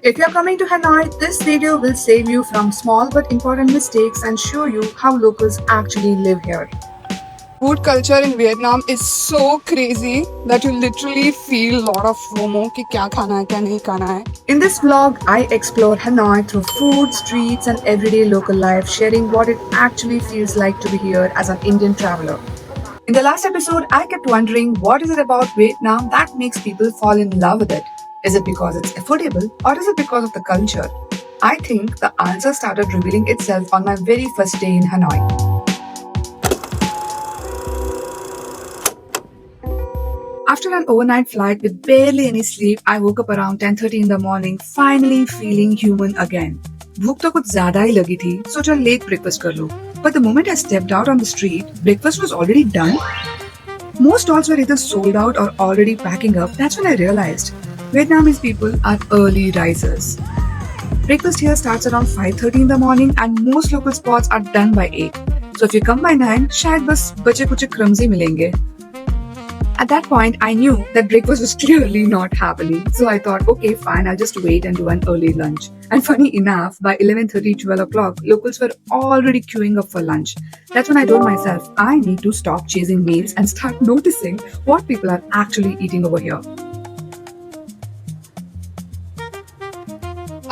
If you're coming to Hanoi, this video will save you from small but important mistakes and show you how locals actually live here. Food culture in Vietnam is so crazy that you literally feel a lot of FOMO कि क्या खाना है क्या नहीं खाना है. In this vlog, I explore Hanoi through food, streets, and everyday local life, sharing what it actually feels like to be here as an Indian traveler. In the last episode, I kept wondering what is it about Vietnam that makes people fall in love with it? Is it because it's affordable or is it because of the culture? I think the answer started revealing itself on my very first day in Hanoi. After an overnight flight with barely any sleep, I woke up around 10:30 in the morning, finally feeling human again. भूख तो कुछ ज्यादा ही लगी थी, सोचा late breakfast कर लूं. But the moment I stepped out on the street, breakfast was already done. Most stalls were either sold out or already packing up. That's when I realized Vietnamese people are early risers. Breakfast here starts around 5:30 in the morning and most local spots are done by 8. So if you come by 9, शायद बस बचे कुछ crumbs ही मिलेंगे. At that point, I knew that breakfast was clearly not happening. So I thought, okay, fine, I'll just wait and do an early lunch. And funny enough, by 11:30, 12 o'clock, locals were already queuing up for lunch. That's when I told myself, I need to stop chasing meals and start noticing what people are actually eating over here.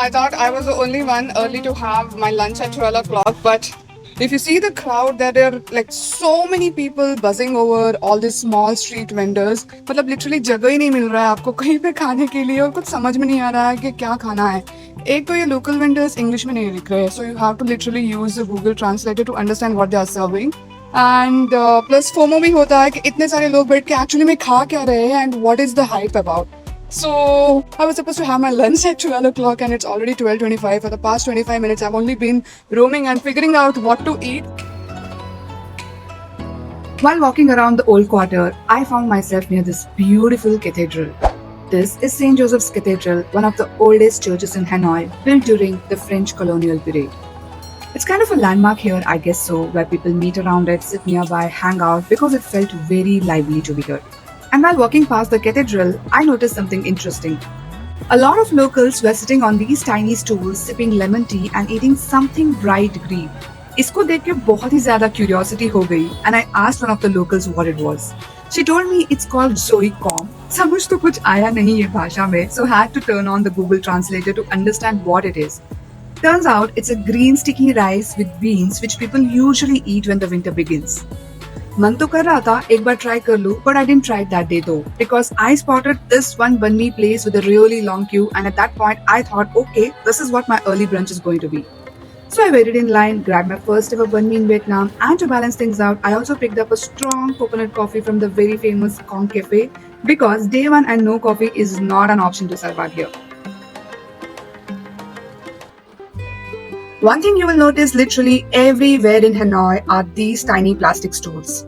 I thought I was the only one early to have my lunch at 12 o'clock, but if you see the crowd, there are like so many people buzzing over all these small street vendors. मतलब literally जगह ही नहीं मिल रहा है आपको कहीं पे खाने के लिए और कुछ समझ में नहीं आ रहा है कि क्या खाना है. एक तो ये local vendors English में नहीं लिख रहे हैं, so you have to literally use the Google Translator to understand what they are serving. And plus FOMO भी होता है कि इतने सारे लोग बैठ के actually में खा क्या रहे हैं and what is the hype about. So I was supposed to have my lunch at 12 o'clock and it's already 12:25. For the past 25 minutes, I've only been roaming and figuring out what to eat. While walking around the old quarter, I found myself near this beautiful cathedral. This is St. Joseph's Cathedral, one of the oldest churches in Hanoi, built during the French colonial period. It's kind of a landmark here, I guess so, where people meet around it, sit nearby, hang out, because it felt very lively to be here. And while walking past the cathedral, I noticed something interesting. A lot of locals were sitting on these tiny stools, sipping lemon tea and eating something bright green. इसको देख के बहुत ही ज़्यादा curiosity हो गई, and I asked one of the locals what it was. She told me it's called Zoe Com. समझ तो कुछ आया नहीं ये भाषा में, so had to turn on the Google Translator to understand what it is. Turns out it's a green sticky rice with beans which people usually eat when the winter begins. मन तो कर रहा था एक बार try कर लूं, but I didn't try it that day though because I spotted this one banh mi place with a really long queue, and at that point I thought, okay, this is what my early brunch is going to be. So I waited in line, grabbed my first ever banh mi in Vietnam, and to balance things out, I also picked up a strong coconut coffee from the very famous Kong Cafe because day one and no coffee is not an option to survive here. One thing you will notice literally everywhere in Hanoi are these tiny plastic stools.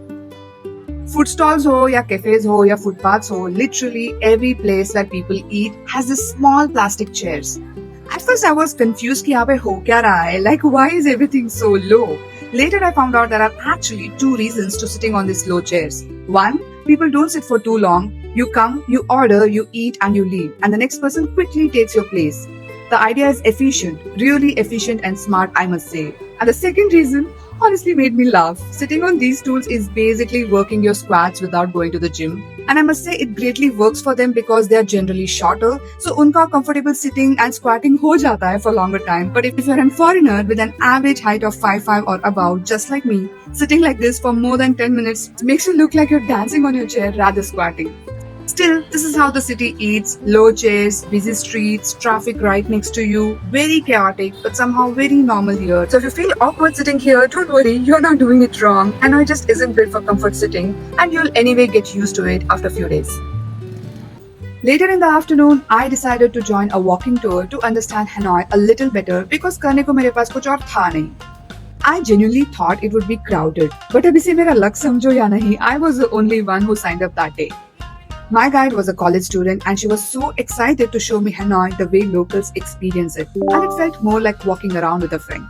Food stalls ho ya cafes ho ya footpaths ho, literally every place where people eat has these small plastic chairs. At first I was confused कि यहाँ पे हो क्या रहा है, like why is everything so low? Later I found out there are actually two reasons to sitting on these low chairs. One, people don't sit for too long. You come, you order, you eat and you leave, and the next person quickly takes your place. The idea is efficient, really efficient and smart, I must say. And the second reason honestly made me laugh. Sitting on these stools is basically working your squats without going to the gym. And I must say it greatly works for them because they are generally shorter. So unka comfortable sitting and squatting ho jata hai for longer time. But if you're a foreigner with an average height of 5'5" or above, just like me, sitting like this for more than 10 minutes makes you look like you're dancing on your chair rather squatting. Still, this is how the city eats. Low chairs, busy streets, traffic right next to you. Very chaotic, but somehow very normal here. So if you feel awkward sitting here, don't worry, you're not doing it wrong. Hanoi just isn't built for comfort sitting, and you'll anyway get used to it after a few days. Later in the afternoon, I decided to join a walking tour to understand Hanoi a little better because करने को मेरे पास कुछ और था नहीं. I genuinely thought it would be crowded, but अभी से मेरा luck समझो या नहीं, I was the only one who signed up that day. My guide was a college student and she was so excited to show me Hanoi the way locals experience it, and it felt more like walking around with a friend.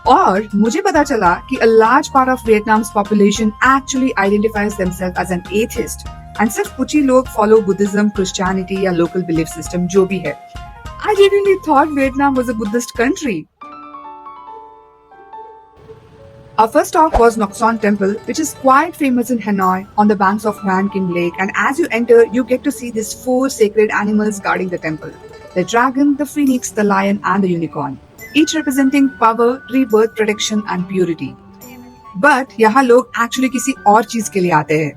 और मुझे पता चला कि a large part of Vietnam's population actually identifies themselves as an atheist, and सिर्फ कुछ ही लोग follow Buddhism, Christianity या local belief system जो भी है. I genuinely thought Vietnam was a Buddhist country. Our first stop was Ngoc Son Temple, which is quite famous in Hanoi on the banks of Hoan King Lake. And as you enter, you get to see these four sacred animals guarding the temple: the dragon, the phoenix, the lion, and the unicorn, each representing power, rebirth, protection, and purity. But यहाँ लोग actually किसी और चीज के लिए आते हैं.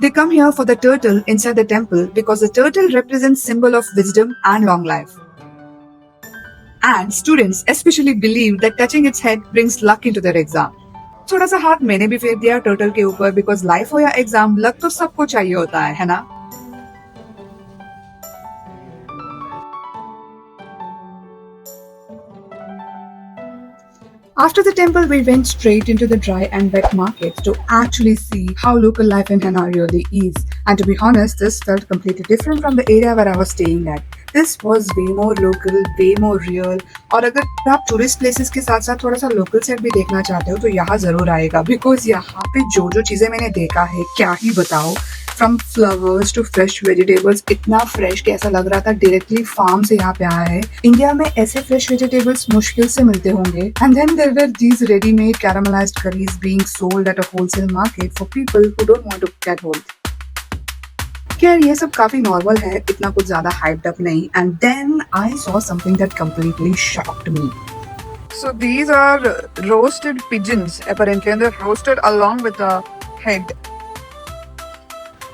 They come here for the turtle inside the temple because the turtle represents symbol of wisdom and long life. And students especially believe that touching its head brings luck into their exam. थोड़ा सा हाथ मैंने भी फेर दिया turtle के ऊपर because life हो या एग्जाम लक तो सबको चाहिए होता है ना. After the temple, we went straight into the dry and wet markets to actually see how local life in Hanoi really is. And to be honest, this felt completely different from the area where I was staying at. This was way more local, way more real. और अगर आप tourist places के साथ साथ थोड़ा सा local set भी देखना चाहते हो तो यहाँ जरूर आएगा बिकॉज यहाँ पे जो जो चीजें मैंने देखा है क्या ही बताओ. From flowers to fresh vegetables, इतना फ्रेश कि ऐसा लग रहा था डायरेक्टली फार्म से यहाँ पे आया है. इंडिया में ऐसे फ्रेश वेजिटेबल्स मुश्किल से मिलते होंगे. And then there were these readymade caramelised curries being sold at a wholesale market for people who don't want to cook at home. खैर ये सब काफी नॉर्मल है, इतना कुछ ज्यादा हाइप्ड अप नहीं. And then I saw something that completely shocked me. So these are roasted pigeons apparently, and they're roasted along with the head.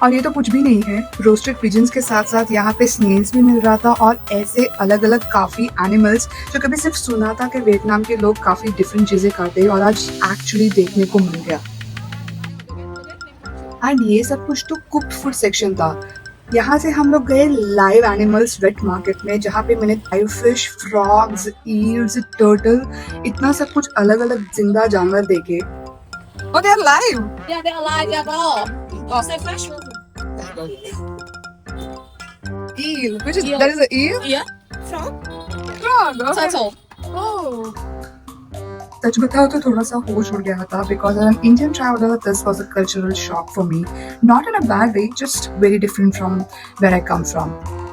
और ये तो कुछ भी नहीं है, रोस्टेड पिजन्स के साथ साथ यहाँ पे स्नेल्स भी मिल रहा था और ऐसे अलग अलग काफी एनिमल्स जो कभी सिर्फ सुना था कि वियतनाम के लोग काफी डिफरेंट चीजें खाते हैं और आज एक्चुअली देखने को मिल गया. एंड ये सब कुछ तो कुक्ड फूड सेक्शन था. यहाँ से हम लोग गए लाइव एनिमल्स वेट मार्केट में जहाँ पे मैंने live fish, frogs, eels, turtle, इतना सब कुछ अलग अलग जिंदा जानवर देखे. Oh, they're live. Yeah, they're alive, they're all. Oh, so fresh. Eel, which is Eel. that is an eel. Yeah. Frog. Frog. Okay. Turtle. Oh. सच बताओ तो थोड़ा सा होश उड़ गया था because an Indian traveller this was a cultural shock for me. Not in a bad way, just very different from where I come from.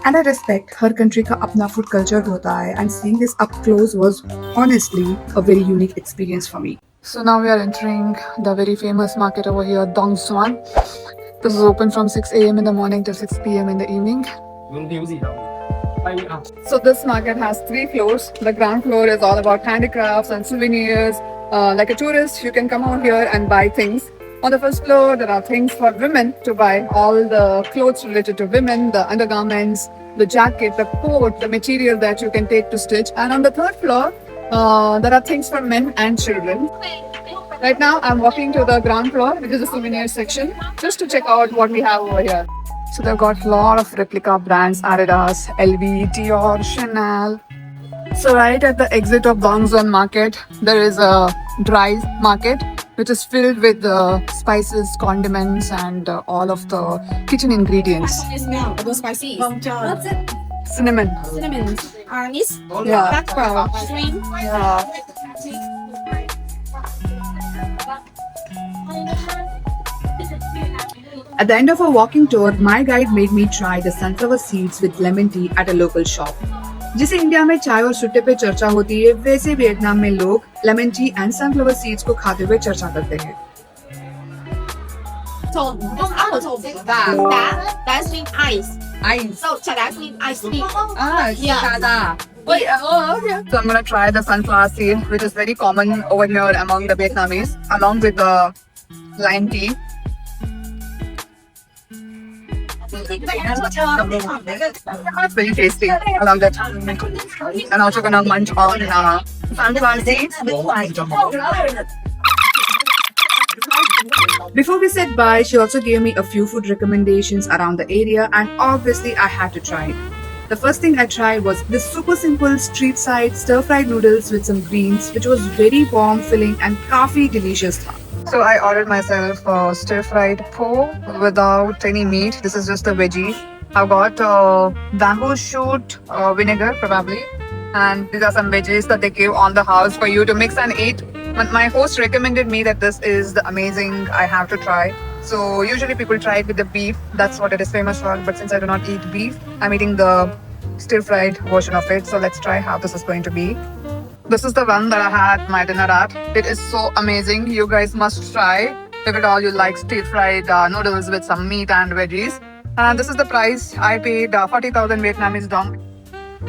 And I respect हर country का अपना फूड कल्चर होता है and seeing this up close was honestly a very unique experience for me. So now we are entering the very famous market over here, Dong Suan. This is open from 6 a.m. in the morning till 6 p.m. in the evening. So this market has 3 floors. The ground floor is all about handicrafts and souvenirs. Like a tourist, you can come out here and buy things. On the first floor, there are things for women to buy. All the clothes related to women, the undergarments, the jacket, the coat, the material that you can take to stitch. And on the third floor, there are things for men and children. Right now, I'm walking to the ground floor, which is the souvenir section, just to check out what we have over here. So they've got a lot of replica brands: Adidas, LV, Dior, Chanel. So right at the exit of Dongsuan Market, there is a dry market, which is filled with spices, condiments, and all of the kitchen ingredients. It's now. The spices. What's it? Cinnamon. Cinnamon. Anise. Yeah. Black pepper. Shrimp. Yeah. At the end of our walking tour, my guide made me try the sunflower seeds with lemon tea at a local shop. जिसे India में चाय और सुट्टे पे चर्चा होती है, वैसे वियतनाम में लोग lemon tea and sunflower seeds को खाते हुए चर्चा करते हैं. That's with ice. Ice. So that's with ice cream. Yeah. Wait, okay. So I'm gonna try the sunflower seed, which is very common over here among the Vietnamese, along with the lime tea. It's very tasty. I love that. And also gonna munch on sunflower seeds. Before we said bye, she also gave me a few food recommendations around the area and obviously I had to try it. The first thing I tried was this super simple street side stir-fried noodles with some greens, which was very warm, filling and काफी delicious था. So I ordered myself stir-fried po without any meat. This is just a veggie. I've got bamboo shoot vinegar probably, and these are some veggies that they give on the house for you to mix and eat. But my host recommended me that this is the amazing. I have to try. So usually people try it with the beef. That's what it is famous for. But since I do not eat beef, I'm eating the stir-fried version of it. So let's try how this is going to be. This is the one that I had my dinner at. It is so amazing. You guys must try. If at all you like stir-fried noodles with some meat and veggies. And this is the price. I paid 40,000 Vietnamese dong.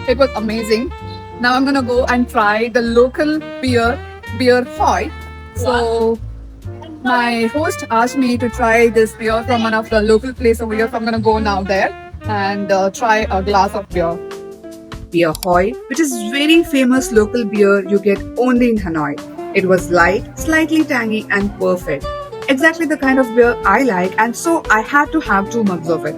It was amazing. Now I'm gonna go and try the local beer Hoi. So my host asked me to try this beer from one of the local place over here. So I'm gonna go now there and try a glass of beer. Beer Hoi, which is very famous local beer you get only in Hanoi. It was light, slightly tangy and perfect. Exactly the kind of beer I like, and so I had to have 2 mugs of it.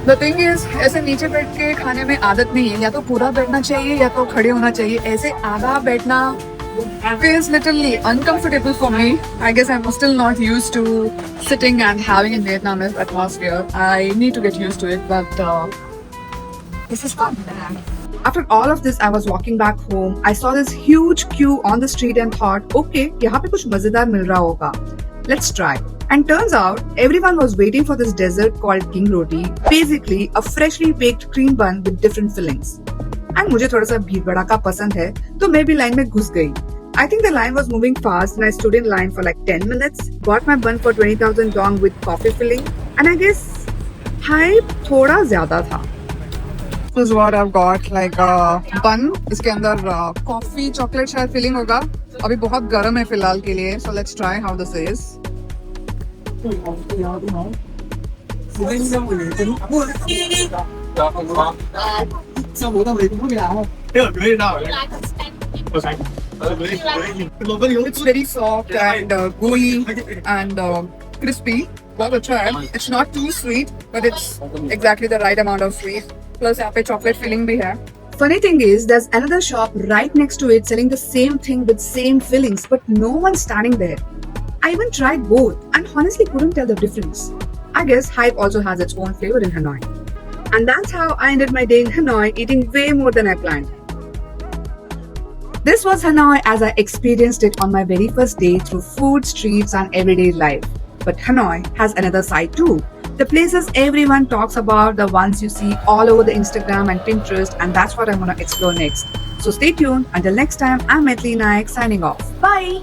The thing is, ऐसे नीचे बैठ के खाने में आदत नहीं है. या तो पूरा बैठना चाहिए या तो खड़े होना चाहिए. ऐसे आधा बैठना feels literally uncomfortable for me. I guess I'm still not used to sitting and having in Vietnamese atmosphere. I need to get used to it, but this is fun. After all of this, I was walking back home. I saw this huge queue on the street and thought, okay, यहाँ पे कुछ मजेदार मिल रहा होगा. Let's try. And turns out, everyone was waiting for this dessert called king roti, basically a freshly baked cream bun with different fillings. And मुझे थोड़ा सा भीड़ भड़ाका पसंद है, तो मैं भी लाइन में घुस गई. I think the line was moving fast and I stood in line for like 10 minutes, bought my bun for 20,000 dong with coffee filling, and I guess hype थोड़ा ज़्यादा था. This is what I've got, like bun. इसके अंदर coffee chocolate शायद filling होगा. अभी बहुत गर्म है फिलहाल के लिए. So let's try how this is. It's very soft and gooey and crispy. Worth a try. It's not too sweet, but it's exactly the right amount of sweet. Plus यहाँ पे chocolate filling भी है. Funny thing is, there's another shop right next to it selling the same thing with same fillings, but no one's standing there. I even tried both and honestly couldn't tell the difference. I guess hype also has its own flavor in Hanoi. And that's how I ended my day in Hanoi, eating way more than I planned. This was Hanoi as I experienced it on my very first day through food, streets, and everyday life. But Hanoi has another side too. The places everyone talks about, the ones you see all over the Instagram and Pinterest, and that's what I'm gonna explore next. So stay tuned. Until next time, I'm Maithili Naik signing off. Bye!